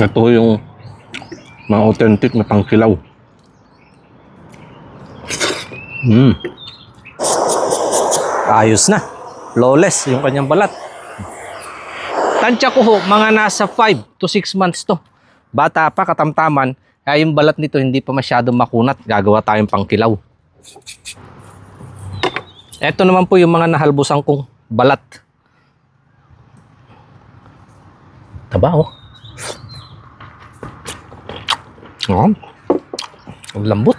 Ito yung mga authentic na pangkilaw. Ayos na. Flawless yung kanyang balat. Tansya ko ho, mga nasa 5 to 6 months to. Bata pa, katamtaman. Kaya yung balat nito hindi pa masyadong makunat. Gagawa tayong pangkilaw. Ito naman po yung mga nahalbusan kong balat. Taba oh. Ang lambot.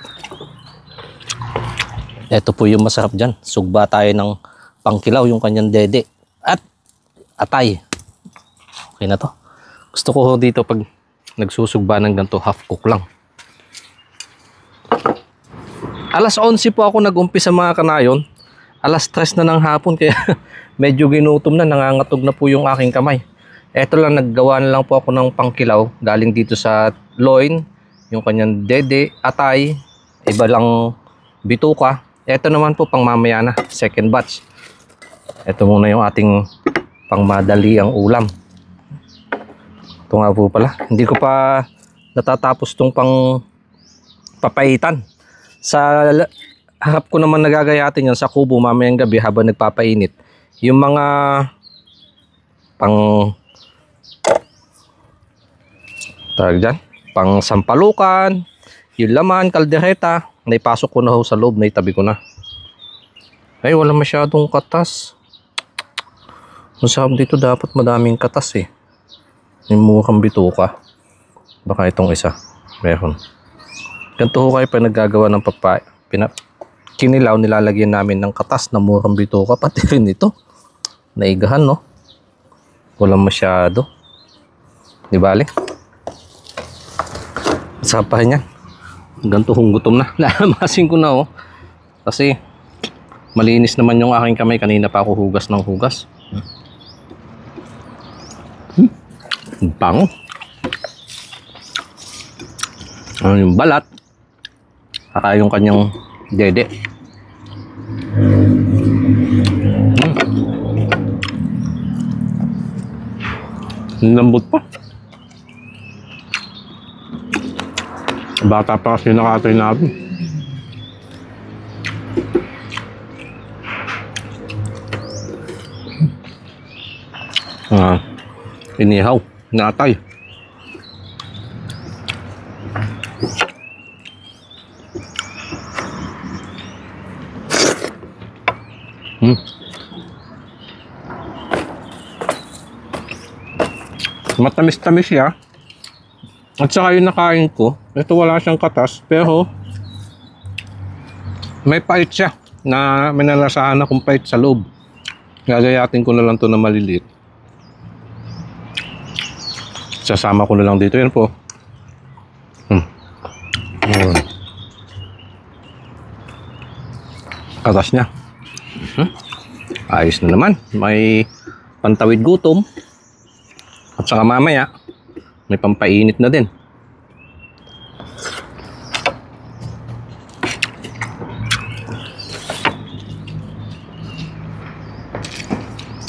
Ito po yung masarap dyan. Sugba tayo ng pangkilaw, yung kanyang dede. At atay. Okay na to. Gusto ko dito pag nagsusugba ng ganito, half cook lang. Alas 11 po ako nag-umpisa mga kanayon. Alas 3 na ng hapon kaya medyo ginutom na, nangangatog na po yung aking kamay. Eto lang, naggawa na lang po ako ng pangkilaw. Galing dito sa loin, yung kanyang dede, atay, iba lang bituka. Eto naman po pang mamaya na, second batch. Ito muna yung ating pangmadali ang ulam. Ito nga po pala. Hindi ko pa natatapos itong pang papaitan. Sa harap ko naman nagagayatin yan sa kubo mamayang gabi habang nagpapainit. Yung mga pang tawag dyan, pang sampalukan, yung laman, kaldereta, naipasok ko na ho sa loob, naitabi ko na. Ay, wala masyadong katas. Masarap dito, dapat madaming katas eh. Yung mukhang bituka. Baka itong isa meron. Ganito ho kayo pa naggagawa ng papaya. Kinilaw, nilalagyan namin ng katas na murang bituka. Pati rin ito. Naigahan, no? Walang masyado. Di bali? Sapahin yan. Ganito hong gutom na. Nalamasin ko na, oh. Kasi malinis naman yung aking kamay. Kanina pa ako hugas ng hugas. Bango. Yung balat. Saka yung kanyang dede. Lambot pa. Bata pa kasi nakatay natin. Inihaw, natay. Matamis-tamis siya. At saka yung nakain ko, ito wala siyang katas, pero may pait siya na may nalasahan akong pait sa loob. Gagayatin ko na lang to na maliliit. Sasama ko na lang dito. Yan po. Katas niya. Ayos na naman. May pantawid gutom. At saka mamaya may pampainit na din.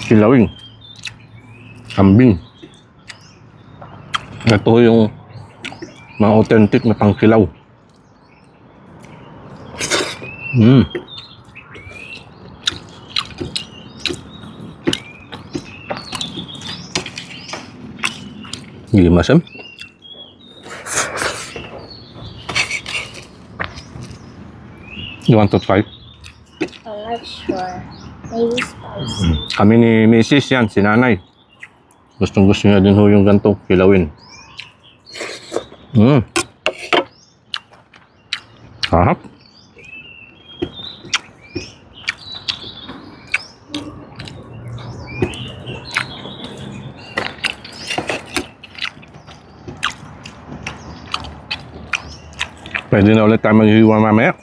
Kilawing, kambing. Ito yung mga authentic na pangkilaw. Gimasam. You want to try? I'm not sure. Maybe spicy. Kami ni Mrs. yan, si nanay. Gustong gusto niya din ho yung ganito, kilawin. Sarap. Pwede na ulit tayo maghiwa mamaya.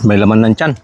May laman ng tiyan.